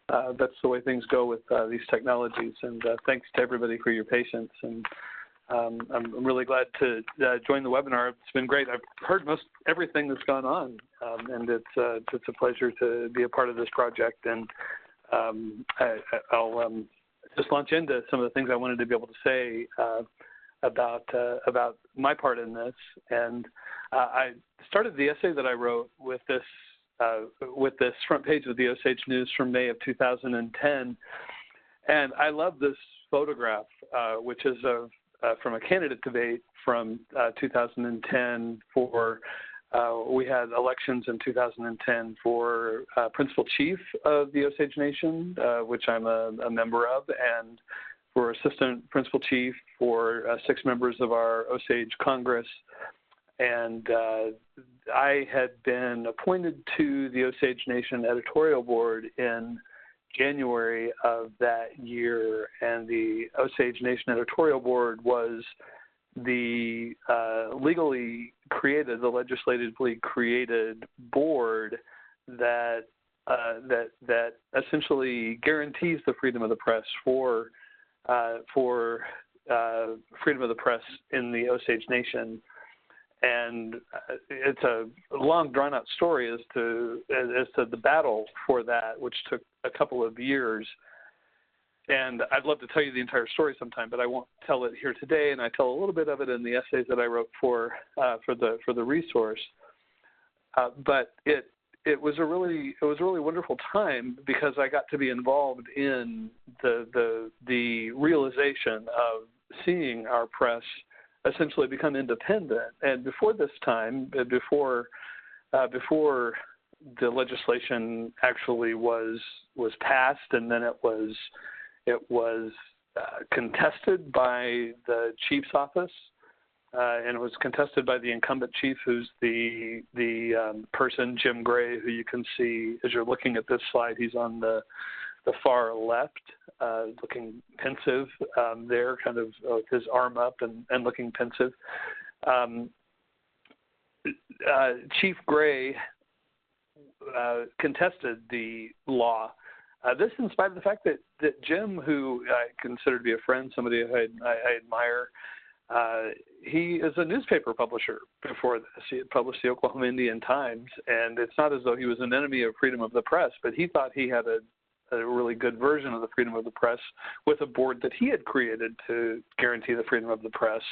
that's the way things go with these technologies. And thanks to everybody for your patience. And I'm really glad to join the webinar. It's been great. I've heard most everything that's gone on, and it's a pleasure to be a part of this project. And I'll just launch into some of the things I wanted to be able to say about my part in this. And I started the essay that I wrote with this front page of the Osage News from May of 2010. And I love this photograph, which is from a candidate debate from 2010 for We had elections in 2010 for Principal Chief of the Osage Nation, which I'm a member of, and for Assistant Principal Chief for 6 members of our Osage Congress. And I had been appointed to the Osage Nation editorial board in January of that year, and the Osage Nation editorial board was the legally created, the legislatively created board that that essentially guarantees the freedom of the press for freedom of the press in the Osage Nation. And it's a long, drawn-out story as to the battle for that, which took a couple of years. And I'd love to tell you the entire story sometime, but I won't tell it here today. And I tell a little bit of it in the essays that I wrote for the resource. But it was a really wonderful time because I got to be involved in the realization of seeing our press essentially become independent. And before this time, before the legislation actually was passed, and then it was contested by the chief's office, and it was contested by the incumbent chief, who's the person, Jim Gray, who you can see as you're looking at this slide. He's on the far left, looking pensive there, kind of with his arm up and looking pensive. Chief Gray contested the law. This in spite of the fact that Jim, who I consider to be a friend, somebody I admire, he is a newspaper publisher before this. He had published the Oklahoma Indian Times, and it's not as though he was an enemy of freedom of the press, but he thought he had a really good version of the freedom of the press with a board that he had created to guarantee the freedom of the press.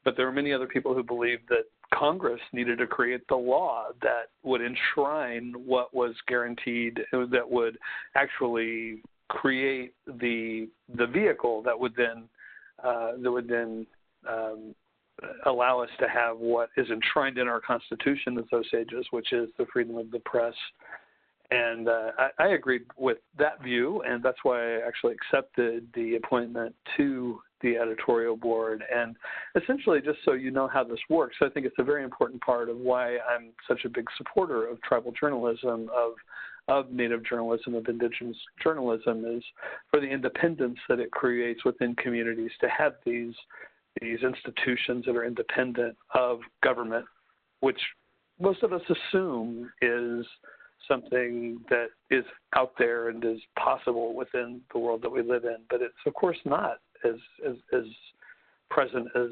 But there were many other people who believed that Congress needed to create the law that would enshrine what was guaranteed, that would actually create the vehicle that would then allow us to have what is enshrined in our Constitution as Osages, which is the freedom of the press. And I agreed with that view, and that's why I actually accepted the appointment to the editorial board. And essentially, just so you know how this works, I think it's a very important part of why I'm such a big supporter of tribal journalism, of Native journalism, of Indigenous journalism, is for the independence that it creates within communities to have these institutions that are independent of government, which most of us assume is something that is out there and is possible within the world that we live in, but it's of course not as present as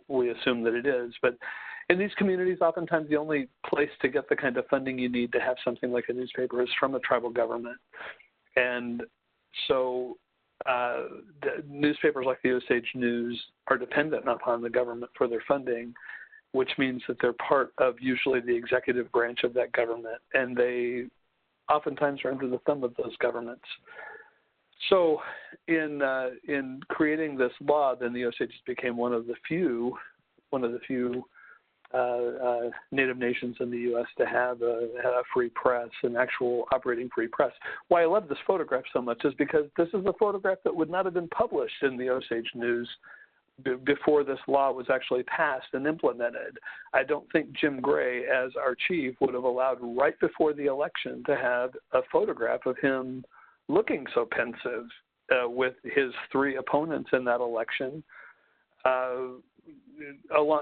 we assume that it is. But in these communities, oftentimes the only place to get the kind of funding you need to have something like a newspaper is from a tribal government, and so the newspapers like the Osage News are dependent upon the government for their funding, which means that they're part of usually the executive branch of that government, and they oftentimes are under the thumb of those governments. So in creating this law, then the Osages became one of the few Native nations in the U.S. to have a free press, an actual operating free press. Why I love this photograph so much is because this is a photograph that would not have been published in the Osage News before this law was actually passed and implemented. I don't think Jim Gray, as our chief, would have allowed right before the election to have a photograph of him looking so pensive with his 3 opponents in that election.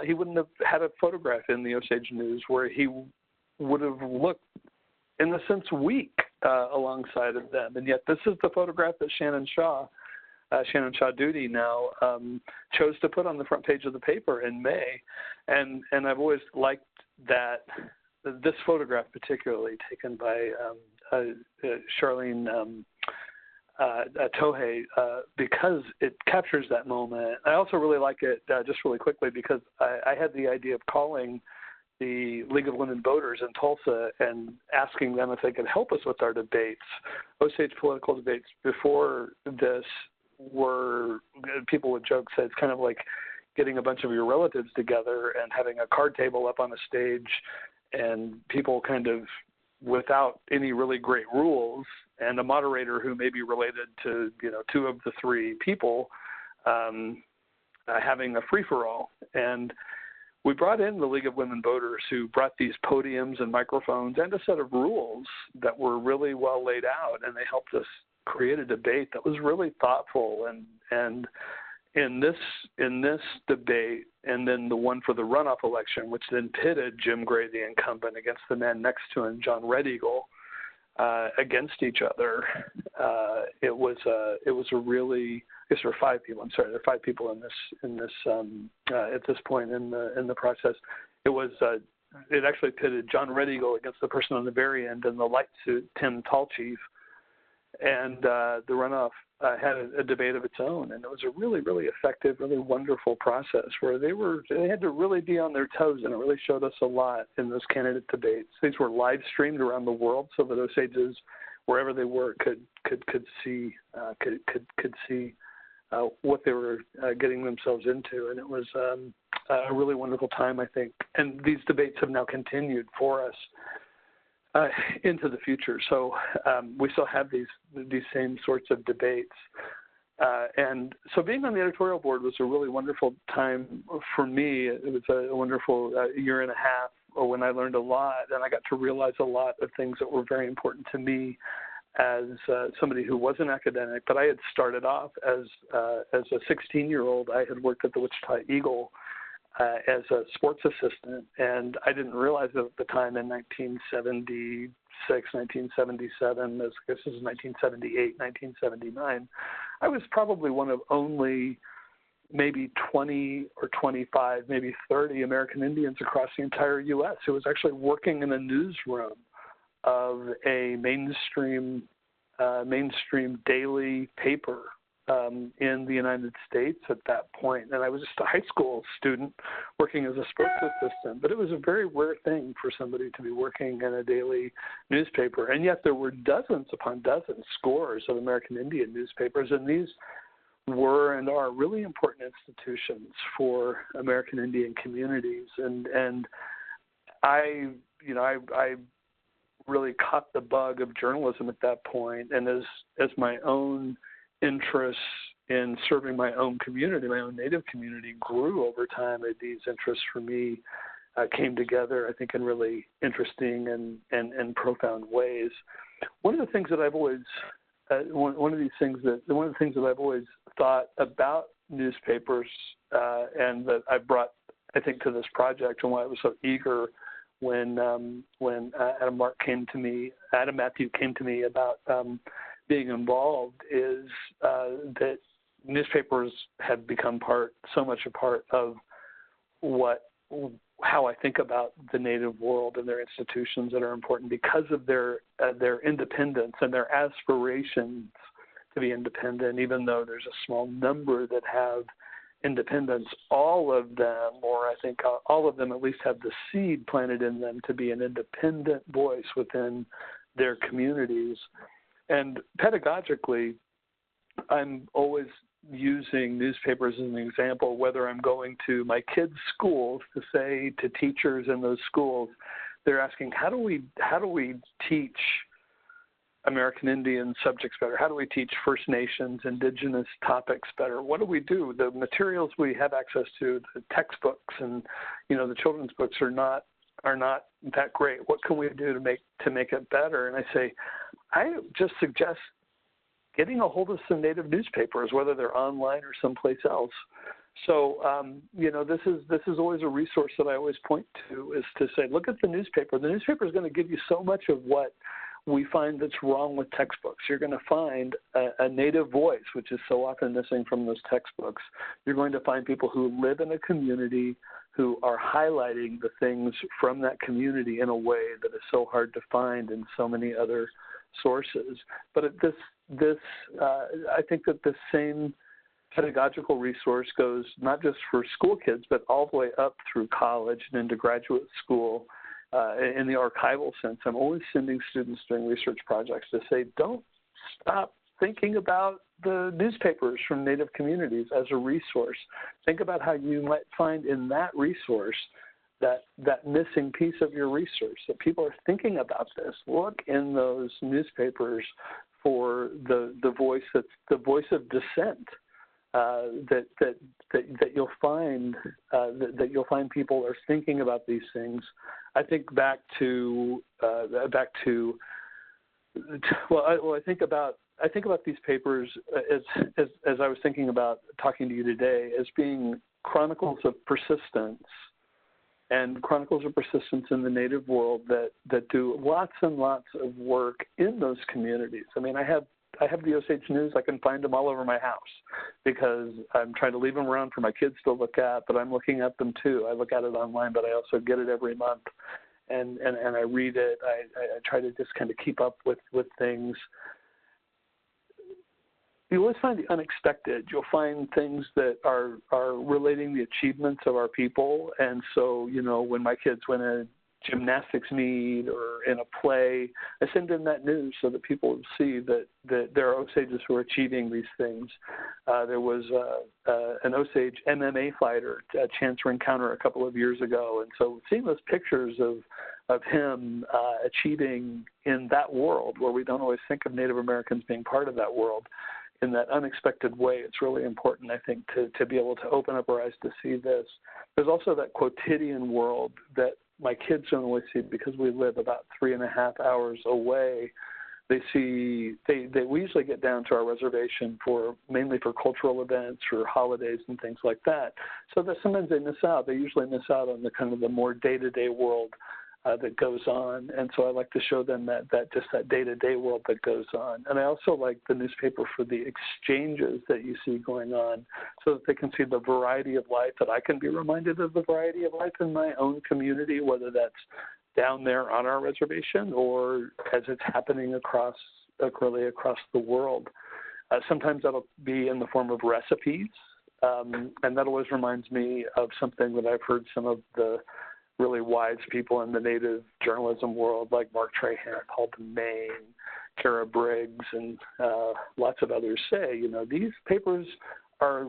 He wouldn't have had a photograph in the Osage News where he would have looked, in a sense, weak alongside of them. And yet this is the photograph that Shannon Shaw Duty now chose to put on the front page of the paper in May. And I've always liked that, this photograph particularly, taken by Charlene Tohei, because it captures that moment. I also really like it, just really quickly, because I had the idea of calling the League of Women Voters in Tulsa and asking them if they could help us with our debates. Osage political debates before this were, people would joke, say it's kind of like getting a bunch of your relatives together and having a card table up on a stage and people kind of without any really great rules and a moderator who may be related to, two of the three people having a free-for-all. And we brought in the League of Women Voters, who brought these podiums and microphones and a set of rules that were really well laid out, and they helped us create a debate that was really thoughtful. And in this debate, and then the one for the runoff election, which then pitted Jim Gray, the incumbent, against the man next to him, John Red Eagle, against each other, it was a really, I guess there were five people. I'm sorry, there are five people in this at this point in the process. It actually pitted John Red Eagle against the person on the very end in the light suit, Tim Tallchief, and the runoff had a debate of its own, and it was a really, really effective, really wonderful process where they had to really be on their toes, and it really showed us a lot in those candidate debates. These were live streamed around the world, so that Osages, wherever they were, could see what they were getting themselves into, and it was a really wonderful time, I think. And these debates have now continued for us into the future. So we still have these same sorts of debates. And so being on the editorial board was a really wonderful time for me. It was a wonderful year and a half when I learned a lot, and I got to realize a lot of things that were very important to me as somebody who was an academic. But I had started off as a 16-year-old. I had worked at the Wichita Eagle as a sports assistant, and I didn't realize it at the time in 1976, 1977, this is 1978, 1979, I was probably one of only maybe 20 or 25, maybe 30 American Indians across the entire U.S. who was actually working in a newsroom of a mainstream daily paper in the United States at that point. And I was just a high school student working as a sports assistant, but it was a very rare thing for somebody to be working in a daily newspaper. And yet there were dozens upon dozens, scores of American Indian newspapers, and these were and are really important institutions for American Indian communities. And I really caught the bug of journalism at that point, and as my own interests in serving my own community, my own Native community, grew over time, these interests for me came together, I think, in really interesting and profound ways. One of the things that I've always one of the things that I've always thought about newspapers and that I brought, I think, to this project, and why I was so eager when Adam Matthew came to me about being involved, is that newspapers have become so much a part of how I think about the Native world and their institutions that are important because of their independence and their aspirations to be independent. Even though there's a small number that have independence, all of them, or I think all of them at least, have the seed planted in them to be an independent voice within their communities. And pedagogically, I'm always using newspapers as an example, whether I'm going to my kids' schools to say to teachers in those schools, they're asking, how do we teach American Indian subjects better? How do we teach First Nations, Indigenous topics better? What do we do? The materials we have access to, the textbooks and the children's books are not that great. What can we do to make it better? And I say, I just suggest getting a hold of some Native newspapers, whether they're online or someplace else. So, this is always a resource that I always point to, is to say, look at the newspaper. The newspaper is going to give you so much of what we find that's wrong with textbooks. You're going to find a Native voice, which is so often missing from those textbooks. You're going to find people who live in a community who are highlighting the things from that community in a way that is so hard to find in so many other sources. But I think that the same pedagogical resource goes not just for school kids, but all the way up through college and into graduate school. In the archival sense, I'm always sending students doing research projects to say, don't stop thinking about the newspapers from Native communities as a resource. Think about how you might find in that resource that missing piece of your research, that people are thinking about this. Look in those newspapers for the voice of dissent that you'll find people are thinking about these things. I think back to I think about these papers as I was thinking about talking to you today as being chronicles of persistence. And chronicles of persistence in the Native world that do lots and lots of work in those communities. I mean, I have the Osage News. I can find them all over my house because I'm trying to leave them around for my kids to look at, but I'm looking at them too. I look at it online, but I also get it every month, and I read it. I try to just kind of keep up with things. You always find the unexpected. You'll find things that are relating the achievements of our people. And so, when my kids win a gymnastics meet or in a play, I send in that news so that people will see that there are Osages who are achieving these things. There was an Osage MMA fighter, Chancellor Encounter, a couple of years ago. And so seeing those pictures of him achieving in that world where we don't always think of Native Americans being part of that world, in that unexpected way, it's really important, I think, to be able to open up our eyes to see this. There's also that quotidian world that my kids don't always see because we live about 3.5 hours away. We usually get down to our reservation mainly for cultural events or holidays and things like that. So that sometimes they miss out. They usually miss out on the kind of the more day-to-day world that goes on, and so I like to show them that day-to-day world that goes on. And I also like the newspaper for the exchanges that you see going on so that they can see the variety of life, that I can be reminded of the variety of life in my own community, whether that's down there on our reservation or as it's happening across the world. Sometimes that'll be in the form of recipes, and that always reminds me of something that I've heard some of the really wise people in the Native journalism world, like Mark Trahan, Halton Maine, Kara Briggs, and lots of others say, these papers are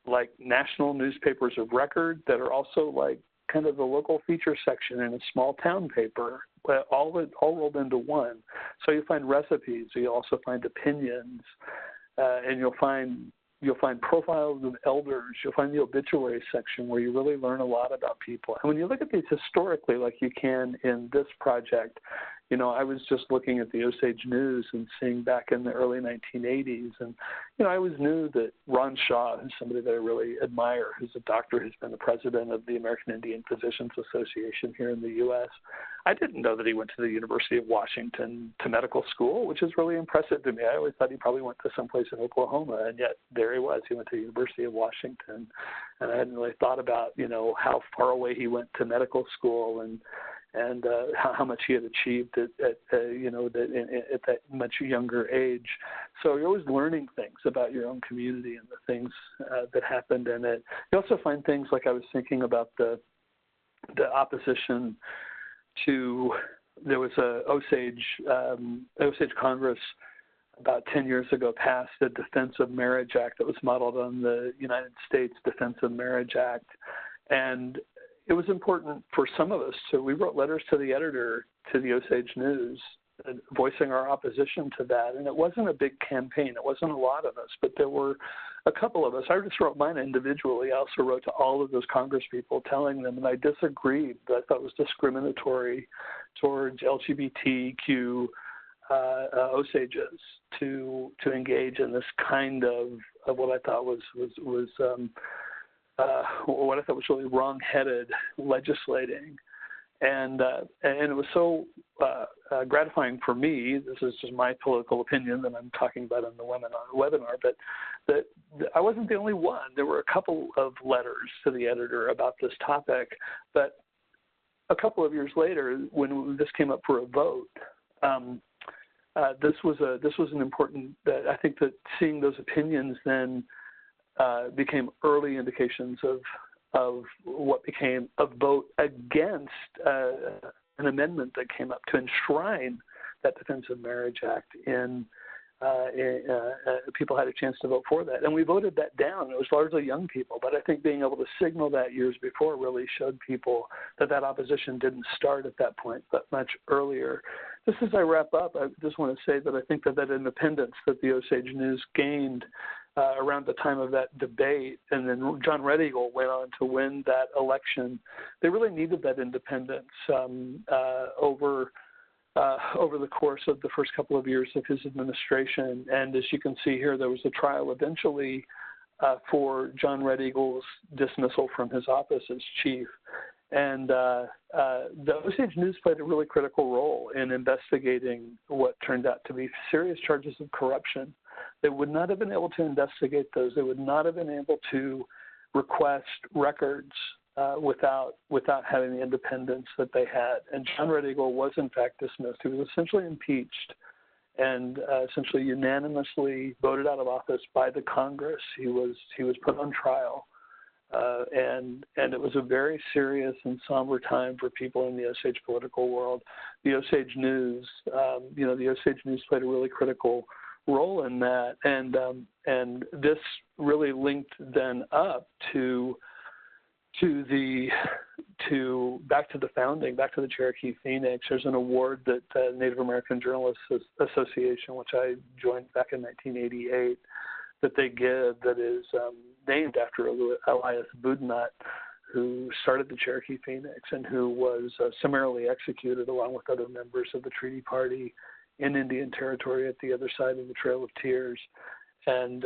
like national newspapers of record that are also like kind of the local feature section in a small town paper, all rolled into one. So you find recipes, you also find opinions, and you'll find profiles of elders. You'll find the obituary section where you really learn a lot about people. And when you look at these historically, like you can in this project, I was just looking at the Osage News and seeing back in the early 1980s. And, I always knew that Ron Shaw, who's somebody that I really admire, who's a doctor who's been the president of the American Indian Physicians Association here in the U.S. I didn't know that he went to the University of Washington to medical school, which is really impressive to me. I always thought he probably went to someplace in Oklahoma, and yet there he was. He went to the University of Washington, and I hadn't really thought about, how far away he went to medical school and how much he had achieved at that much younger age. So you're always learning things about your own community and the things that happened in it. You also find things like I was thinking about the opposition to, there was a Osage Congress about 10 years ago passed the Defense of Marriage Act that was modeled on the United States Defense of Marriage Act. And it was important for some of us we wrote letters to the editor to the Osage News voicing our opposition to that. And it wasn't a big campaign. It wasn't a lot of us, but there were a couple of us. I just wrote mine individually. I also wrote to all of those Congress people telling them, and I disagreed, that I thought was discriminatory towards LGBTQ Osages to engage in this kind of what I thought was what I thought was really wrong-headed legislating. And it was so gratifying for me, this is just my political opinion that I'm talking about in the webinar, but that I wasn't the only one. There were a couple of letters to the editor about this topic, but a couple of years later, when this came up for a vote, this was an important, I think that seeing those opinions then became early indications of what became a vote against an amendment that came up to enshrine that Defense of Marriage Act in people had a chance to vote for that. And we voted that down. It was largely young people. But I think being able to signal that years before really showed people that opposition didn't start at that point, but much earlier. Just as I wrap up, I just want to say that I think that independence that the Osage News gained around the time of that debate, and then John Red Eagle went on to win that election, they really needed that independence over the course of the first couple of years of his administration. And as you can see here, there was a trial eventually for John Red Eagle's dismissal from his office as chief. And the Osage News played a really critical role in investigating what turned out to be serious charges of corruption. They would not have been able to investigate those. They would not have been able to request records without having the independence that they had. And John Red Eagle was in fact dismissed. He was essentially impeached and essentially unanimously voted out of office by the Congress. He was put on trial, and it was a very serious and somber time for people in the Osage political world. The Osage News, the Osage News played a really critical role in that, and this really linked then up to back to the founding, back to the Cherokee Phoenix. There's an award that Native American Journalists Association, which I joined back in 1988, that they give that is named after Elias Boudinot, who started the Cherokee Phoenix and who was summarily executed along with other members of the Treaty Party in Indian Territory at the other side of the Trail of Tears. And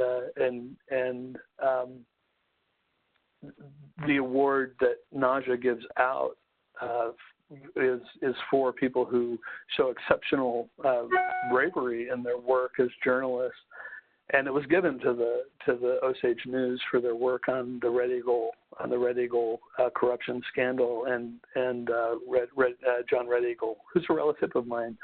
the award that NAJA gives out is for people who show exceptional bravery in their work as journalists, and it was given to the Osage News for their work on the Red Eagle corruption scandal, and John Red Eagle, who's a relative of mine,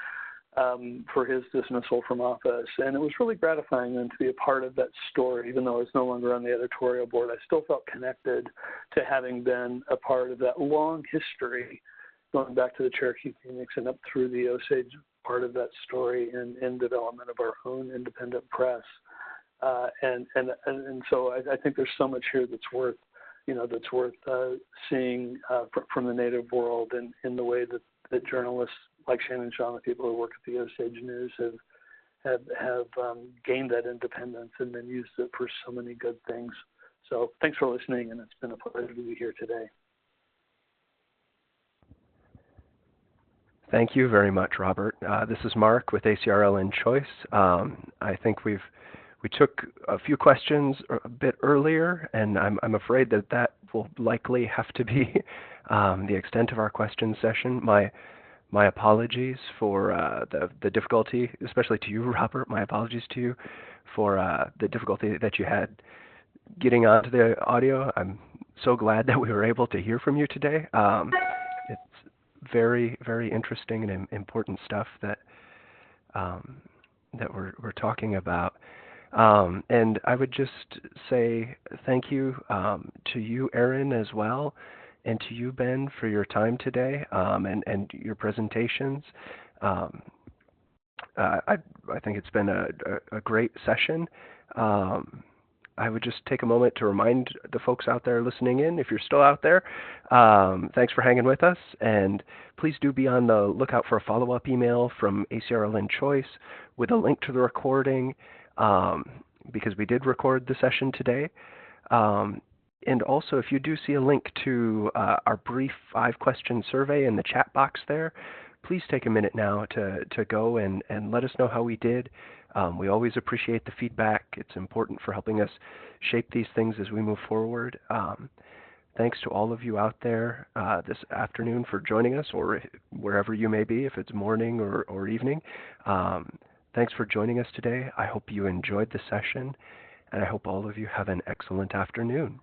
for his dismissal from office. And it was really gratifying then to be a part of that story. Even though I was no longer on the editorial board, I still felt connected to having been a part of that long history, going back to the Cherokee Phoenix and up through the Osage part of that story in development of our own independent press. And so I think there's so much here that's worth seeing from the Native world, and in the way that journalists like Shannon Shaw, the people who work at the Osage News, have gained that independence and then used it for so many good things. So thanks for listening, and it's been a pleasure to be here today. Thank you very much, Robert. This is Mark with ACRL in Choice. I think we took a few questions a bit earlier, and I'm afraid that will likely have to be the extent of our question session. My apologies for the difficulty, especially to you, Robert. My apologies to you for the difficulty that you had getting onto the audio. I'm so glad that we were able to hear from you today. It's very, very interesting and important stuff that we're talking about. And I would just say thank you to you, Erin, as well, and to you, Ben, for your time today and your presentations. I think it's been a great session. I would just take a moment to remind the folks out there listening in, if you're still out there, thanks for hanging with us. And please do be on the lookout for a follow-up email from ACRL in Choice with a link to the recording, because we did record the session today. And also, if you do see a link to our brief 5-question survey in the chat box there, please take a minute now to go and let us know how we did. We always appreciate the feedback. It's important for helping us shape these things as we move forward. Thanks to all of you out there this afternoon for joining us, or wherever you may be, if it's morning or evening. Thanks for joining us today. I hope you enjoyed the session, and I hope all of you have an excellent afternoon.